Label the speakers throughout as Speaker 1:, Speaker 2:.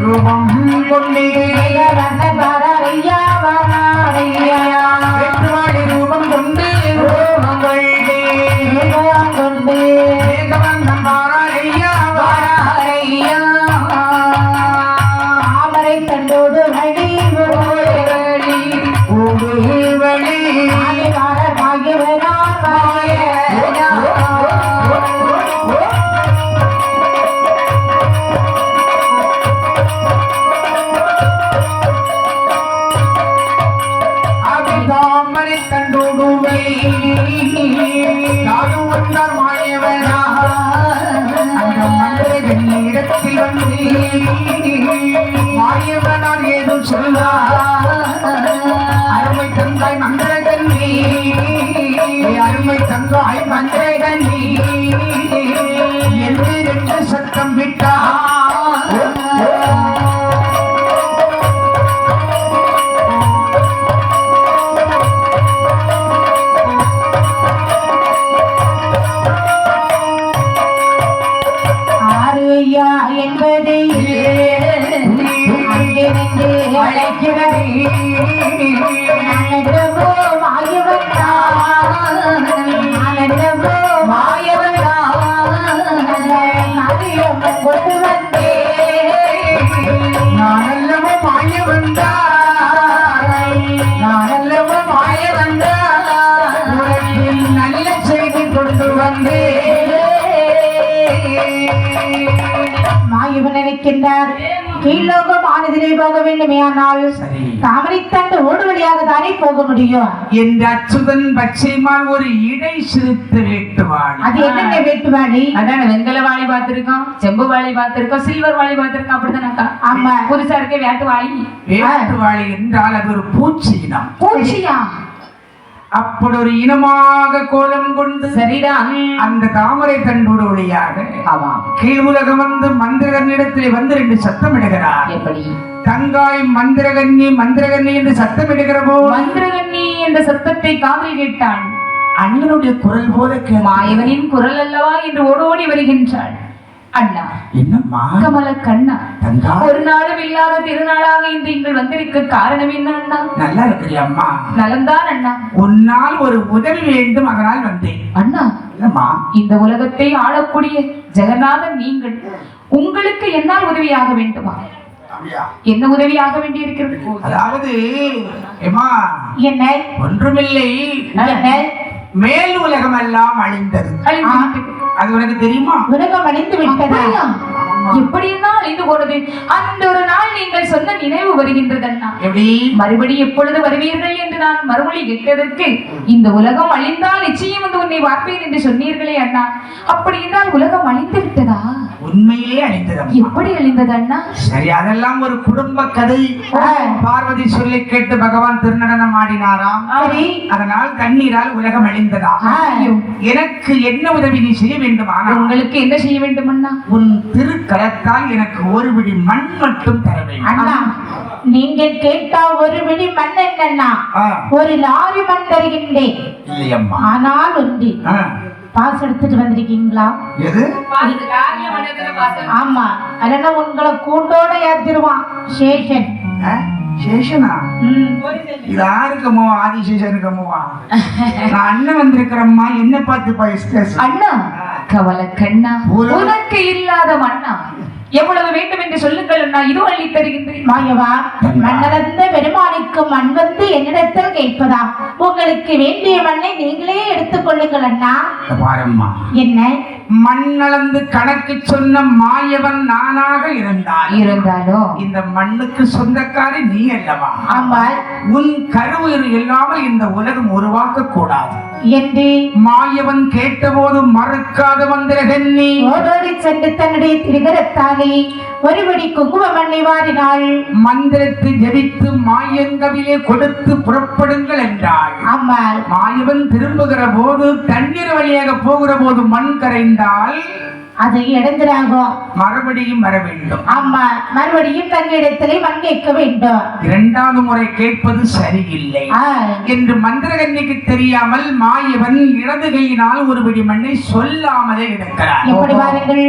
Speaker 1: ரூபம் கொண்டே வேற்றுவாடி ரூபம் கொண்டு மேகவந்தம் வாராரையா
Speaker 2: தாமரை தண்டோடு வழி
Speaker 1: வழி தாமரை தண்டோடு யாரும் வந்தார் மாயவனா அந்த மந்திரகன் இடத்தில் வந்து மாயவனார் ஏதும் சொல்லார் அருமை தந்தாய் மந்திரகன்னி அருமை தந்தாய் மந்திரகன்னி என்று ரெண்டு சத்தம் விட்டார்
Speaker 2: என்பதை அழைக்கிறது கொண்டு வந்தே
Speaker 1: நானல்லவோ மாய வந்தா உனக்கு நல்ல செய்தி கொண்டு வந்தே
Speaker 2: மாயவன் நினைக்கின்றார் கீழ்லோகம் ஆனதிலே போக வேண்டுமே, ஆனால் தாமரைத்தண்டு ஓடு வழியாக தானே போக முடியும்
Speaker 1: என்ற அச்சுதன் பச்சைமான் ஒரு இடை சிறுத்த வேட்டுவாள்.
Speaker 2: அது என்னென்ன வேட்டுவாளி?
Speaker 3: அதான் வெங்கல வாளி பார்த்திருக்கோம், செம்பு வாளி பார்த்திருக்கோம், சில்வர் வாளி பார்த்திருக்கோம். அப்படித்தானக்கா?
Speaker 2: ஆமா.
Speaker 3: புதுசா இருக்க வேட்டுவாளி.
Speaker 1: வேட்டுவாளி என்றால் அது ஒரு பூச்சி இனம்.
Speaker 2: பூச்சியா?
Speaker 1: அப்படி ஒரு இனமாக கோலம் கொண்டு
Speaker 3: சரிதான்
Speaker 1: அந்த தாமரை தண்டோடு வழியாக கீழ் உலகம் வந்து மந்திரகன்னிடத்திலே வந்து ரெண்டு சத்தம் இடுகிறார்.
Speaker 3: எப்படி?
Speaker 1: தங்காய் மந்திரகன்னி மந்திரகன்னி என்று சத்தம் இடுகிற போது
Speaker 3: மந்திரகன்னி என்ற சத்தத்தை காதில் கேட்டான்.
Speaker 1: அண்ணனுடைய குரல் போல
Speaker 3: மாயவனின் குரல் அல்லவா என்று ஓடோடி வருகின்றாள். அண்ணா,
Speaker 1: என்னம்மா
Speaker 3: கமல கண்ணா,
Speaker 1: தங்கா,
Speaker 3: ஒரு நாளும் இல்லாத திருநாளாக இன்று இங்கள் வந்திருக்க காரணம் என்ன அண்ணா?
Speaker 1: நல்லா இருக்கிறியா அம்மா?
Speaker 3: நலம்தான் அண்ணா.
Speaker 1: உன்னால் ஒரு உதவி வேண்டும், அதனால் வந்தேன்.
Speaker 3: அண்ணா,
Speaker 1: இல்லம்மா,
Speaker 3: இந்த உலகத்தை ஆளக்கூடிய ஜெகநாதன் நீங்கள், உங்களுக்கு என்னால் உதவியாக வேண்டுமா? என்ன உதவியாக வேண்டி இருக்கிறது?
Speaker 1: அதாவது
Speaker 2: என்ன?
Speaker 1: ஒன்றுமில்லை, மேல் உலகம் எல்லாம் அழிந்தது. அது உனக்கு தெரியுமா?
Speaker 2: உலகம் அழிந்து விட்டதா?
Speaker 3: எப்படி என்னால் அழிந்து போனது? அந்த ஒரு நாள் நீங்கள் சொன்ன நினைவு வருகின்றது அண்ணா.
Speaker 1: எப்படி?
Speaker 3: மறுபடி எப்பொழுது வருவீர்கள் என்று நான் மறுமொழி கேட்டதற்கு, இந்த உலகம் அழிந்தால் நிச்சயம் வந்து உன்னை பார்ப்பேன் என்று சொன்னீர்களே அண்ணா. அப்படி என்றால் உலகம் அழிந்து விட்டதா?
Speaker 1: உண்மையே அழிந்தது.
Speaker 3: எப்படி அழிந்தது அண்ணா?
Speaker 1: சரி, அதெல்லாம் ஒரு குடும்ப கதை. பார்வதி சொல்லி கேட்டு பகவான் திருநடனம் ஆடினாராம். அதனால் தண்ணீரால் உலகம் அழிந்ததா? எனக்கு என்ன உதவி நீ செய்ய வேண்டுமா?
Speaker 3: உங்களுக்கு என்ன செய்ய வேண்டும் அண்ணா?
Speaker 1: உன் திருக்கரத்தால் எனக்கு ஒரு விடி மண் மட்டும் தர வேண்டும்.
Speaker 2: அண்ணா, நீங்கள் கேட்டா ஒரு விடி மண் என்னன்னா, ஒரு லாரி மண் தருகின்றேன்.
Speaker 1: இல்லையம்மா,
Speaker 2: ஆனால் உண்டு. பாஸ் எடுத்துட்டு வந்திருக்கீங்களா?
Speaker 1: எது?
Speaker 2: ஆமா, அதனால உங்களை கூண்டோட ஏத்திருவான் சேஷன்.
Speaker 1: சேஷனா? இது யாருக்கமோ? ஆதிசேஷனுக்கமோவா? நான் அண்ணன் வந்திருக்கிறம்மா, என்ன பார்த்து பேச.
Speaker 3: அண்ணா, கவலை கண்ணா, உனக்கு இல்லாத மண்ணா எவ்வளவு வேண்டும் என்று சொல்லுங்கள் அண்ணா, இது அள்ளி தருகின்றேன்.
Speaker 2: மாயவா, மண்ணளந்த பெருமானுக்கு மண் வந்து என்னிடத்தில் கேட்பதா? உங்களுக்கு வேண்டிய மண்ணை நீங்களே எடுத்துக் கொள்ளுங்கள் அண்ணா.
Speaker 1: பாரம்மா,
Speaker 2: என்ன?
Speaker 1: மண்ணளந்து கணக்கு சொன்ன மாயவன் நானாக இருந்தாலும் இந்த மண்ணுக்கு சொந்தக்காரி நீ அல்லவா?
Speaker 2: ஆமா.
Speaker 1: உன் கருவுயிர் இல்லாமல் இந்த உலகம் உருவாக்க கூடாது
Speaker 2: என்று
Speaker 1: மாயவன் கேட்டபோது மறுக்காத மந்திரகன்னி
Speaker 2: ஓடோடி சென்று தன்னுடைய திருகரத்தாலே ஒருபடி குங்கும மண்ணை வாரினாள்.
Speaker 1: மந்திரத்தை ஜபித்து மாயங்கவிலே கொடுத்து புறப்படுங்கள் என்றாள்.
Speaker 2: ஆமாம்.
Speaker 1: மாயவன் திரும்புகிற போது தண்ணீர் வழியாக போகிற போது மண் கரைந்தால்
Speaker 2: அது இடைஞ்சலாகும்.
Speaker 1: மறுபடியும் வர வேண்டும்.
Speaker 2: ஆமா, மறுபடியும் தங்களிடத்திலே மண் கேட்க வேண்டும்.
Speaker 1: இரண்டாவது முறை கேட்பது சரியில்லை என்று மந்திரகன்னிக்கு தெரியாமல் மாயவன் இடது கையினால் ஒரு பிடி மண்ணை சொல்லாமலே இருக்கிறார்.
Speaker 2: எப்படி பாருங்கள்,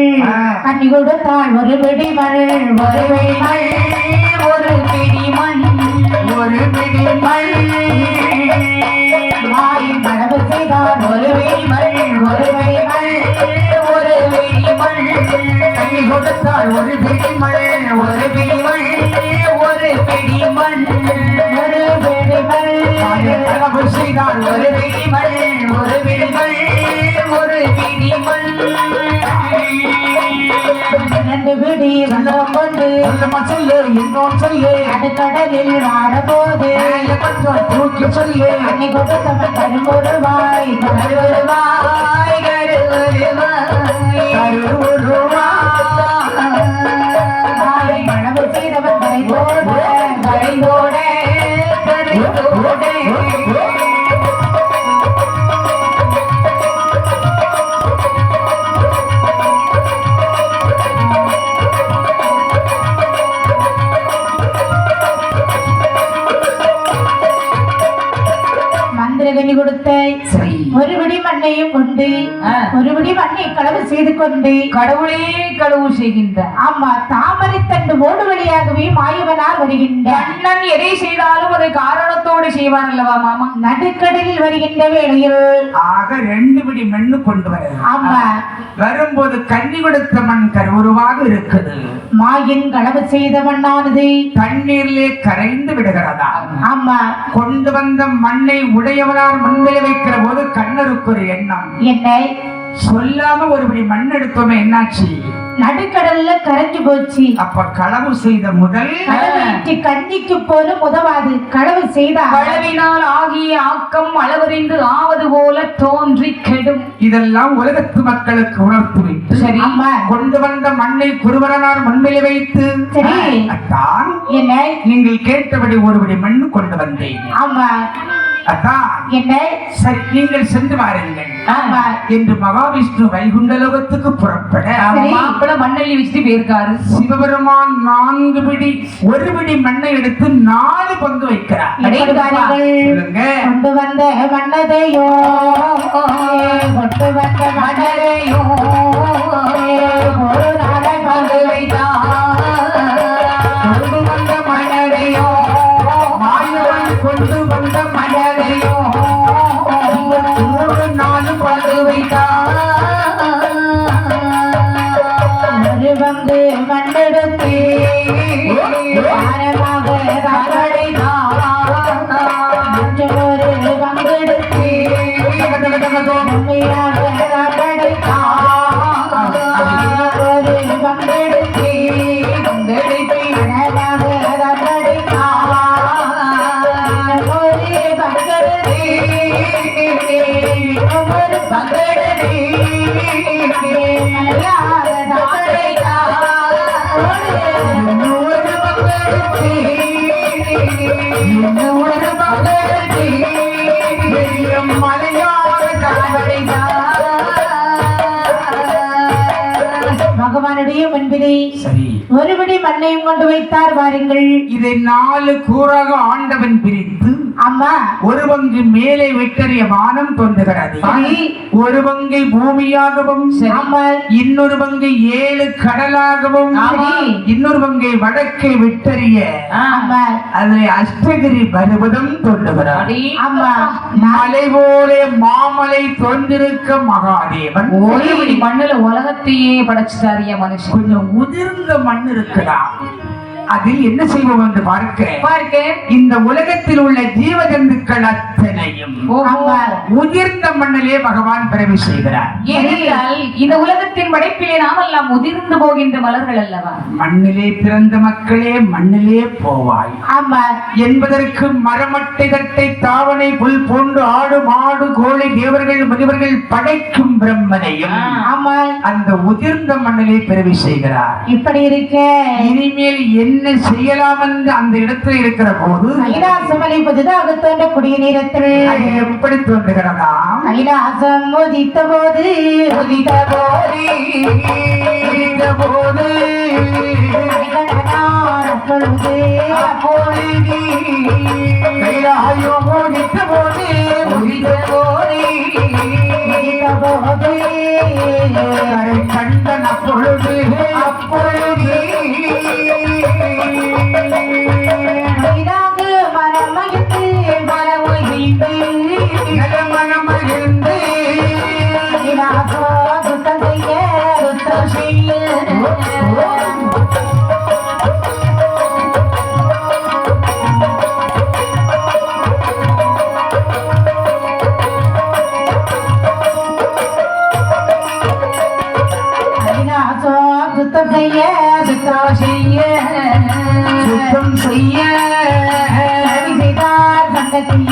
Speaker 2: கண்ணி கொடுத்தாள் ஒரு பிடி மண், ஒரு பிடி மண், ஒரு பிடி மண், ஒரு பிடி மண். மாயின் மரபு செய்தார் ஒரு பிடி மண், ஒரு பிடி மண், ஒரு பிடி மண். கண்ணி கொடுத்தாள் ஒரு பிடி மண், ஒரு பிடி மண், ஒரு பிடி மண், ஒரு பிடி மண். மாயின் மரபு செய்தார் ஒரு பிடி மண், ஒரு பிடி மண், ஒரு பிடி மண். இரண்டு பிடி வெள்ளம் கொண்டு சொல்லு இன்னொன்று சொல்லு, அது கடலில் வாரபோது கொஞ்சம் தூக்கி சொல்லு. அன்னை கொடுத்தவன் கருவுருவாய், கருவுருவாய், கருவுருவாய், கருவுருவாய். மழவு செய்தவன் கரைந்தோட, கரைந்தோட, கரைந்தோட. மந்திரகனி கொடுத்த ஒரு பிடி மண்ணையும் கொண்டு ஒரு பிடி மண்ணை களவு செய்து கொண்டு
Speaker 3: கடவுளே களவு செய்கின்றார்.
Speaker 2: ஆமா, தாமரை தண்டு ஓடு வழியாகவே மாயவனார் வருகின்றார்.
Speaker 3: கண்ணன் எதை செய்தாலும் அதை காரணத்தோடு செய்வார் அல்லவா மாமா?
Speaker 2: நடுக்கடலில் வருகின்ற வேளையில்
Speaker 1: ஆக 2 பிடி மண்ணு கொண்டு வர.
Speaker 2: ஆமா,
Speaker 1: வரும்போது கண்ணி கொடுத்த மண் கருவுருவாக இருக்குது.
Speaker 2: மாயின் களவு செய்த மண்ணானது
Speaker 1: தண்ணீரிலே கரைந்து விடுகிறதா?
Speaker 2: ஆமா,
Speaker 1: கொண்டு வந்த மண்ணை உடையவனார் முன்னிலை வைக்கிற போது கண்ணருக்கு ஒரு எண்ணம்,
Speaker 2: என்னை
Speaker 1: சொல்லாம ஒரு பிடி மண் எடுத்தோமே, என்னாச்சு?
Speaker 2: நடுக்கடல்ல கரைஞ்சு போச்சு.
Speaker 1: அப்ப களவு செய்த முதல்
Speaker 2: களவிட்டு கண்ணிக்கு போலும் உதவாது. களவு செய்தார்
Speaker 3: களவினால் ஆகிய ஆக்கம் அளவறிந்து ஆவது போல தோன்றி கெடும்.
Speaker 1: இதெல்லாம் உலகத்து மக்களுக்கு உணர்த்து வைத்து
Speaker 3: சரி,
Speaker 2: ஆமா,
Speaker 1: கொண்டு வந்த மண்ணை குருவரனார் முன்னிலை வைத்து
Speaker 2: சரி,
Speaker 1: அத்தான்
Speaker 2: என்னை
Speaker 1: நீங்கள் கேட்டபடி ஒருபடி மண் கொண்டு வந்தேன்.
Speaker 2: ஆமா,
Speaker 1: அதான்
Speaker 2: என்னை
Speaker 1: சரி, நீங்கள் சென்று வாருங்கள்
Speaker 2: ஆமா
Speaker 1: என்று மகாவிஷ்ணு வைகுண்ட லோகத்துக்கு புறப்பட
Speaker 3: மாப்பிள மண்ணள்ளி வச்சுட்டு போயிருக்காரு.
Speaker 1: சிவபெருமான் 4 பிடி ஒரு பிடி மண்ணை எடுத்து 4 பங்கு வைக்கிறார்.
Speaker 2: எப்படி பாருங்கள்,
Speaker 1: சொல்லுங்க.
Speaker 2: கொண்டு வந்த மன்னதையோ, கொண்டு வந்த மன்னதையோ ஒரு நாளை பங்கு வைத்தார்.
Speaker 1: கொண்டு வந்த மன்னரையோ, மாயவன் கொண்டு வந்த மன்னரையோ 4 பங்கு வைத்தார்.
Speaker 2: ஒரு பங்கு மண்ணெடுத்து ஆரமாக தகடைத்தார். மற்றொரு பங்கெடுத்து உண்மையாக தகடைத்தார். ஒரு பங்கெடுத்து அழகாக தகடைத்தார். ஒரு பங்கெடுத்து ஒரு பங்கெடுத்து அழகாக தகடைத்தார். ஒரு பங்கெடுத்து ஒரு பங்கெடுத்து மலையாக தகடைத்தார். பகவானுடைய முன்பிலே
Speaker 1: சரி,
Speaker 2: ஒருபடி மண்ணையும் கொண்டு வைத்தார். வாருங்கள்,
Speaker 1: இதை 4 கூறாக ஆண்டவன் பிரித்து
Speaker 2: அம்மா
Speaker 1: ஒரு பங்கு மேலே வெட்டறிய வானம் தோன்றுகிறது.
Speaker 2: சரி.
Speaker 1: ஒரு பங்கை பூமியாகவும்
Speaker 2: ஆமா,
Speaker 1: இன்னொரு பங்கை 7 கடலாகவும்
Speaker 2: சரி.
Speaker 1: இன்னொரு பங்கை வடக்கே விட்டறிய
Speaker 2: ஆமா,
Speaker 1: அதில் அஷ்டகிரி பருவதம் தோன்றுகிறார்.
Speaker 2: ஆமா,
Speaker 1: மலை போல மாமலை தோன்றிருக்க மகாதேவன்
Speaker 3: ஒரு பிடி மண்ணுல உலகத்தையே படைச்சிட்டாரிய மனுஷன்.
Speaker 1: கொஞ்சம் உதிர்ந்த மண் இருக்குதா, அதில் என்ன செய்வோம் என்று பார்க்க இந்த உலகத்தில் உள்ள ஜீவஜந்துக்கள் அத்தனையும் உதிர்ந்த மண்ணிலே பகவான் பிறவி செய்கிறார்.
Speaker 3: ஏனென்றால் இந்த உலகத்தின் படைப்பிலே நாமெல்லாம் உதிர்ந்து போகின்ற மலர்கள் அல்லவா?
Speaker 1: மண்ணிலே பிறந்த மக்களே மண்ணிலே போவாய்
Speaker 2: ஆமா
Speaker 1: என்பதற்கு மரமட்டை தட்டை தாவணை புல் போன்று ஆடு மாடு கோழி தேவர்கள் முனிவர்கள் படைக்கும் பிரம்மனையும்
Speaker 2: ஆமா
Speaker 1: அந்த உதிர்ந்த மண்ணிலே பிறவி செய்கிறார்.
Speaker 2: இப்படி இருக்க
Speaker 1: இனிமேல் என்ன என்ன செய்யலாம் என்று அந்த இடத்துல இருக்கிற போது
Speaker 2: கைலாசமலை புதிதாக தோன்றக்கூடிய நேரத்தில்
Speaker 1: அது எப்படி தோன்றுகிறதா?
Speaker 2: கைலாசம் உதித்த போது அப்பொழுது
Speaker 1: கைலாயம் முடித்த போது கண்டன் அப்பொழுது
Speaker 2: மனமகிழ்ந்து
Speaker 1: மனமகிழ்ந்து
Speaker 2: சுத்தம் செய்ய
Speaker 1: சுத்தம் செய்ய
Speaker 2: செய்தார் சங்கத்தில்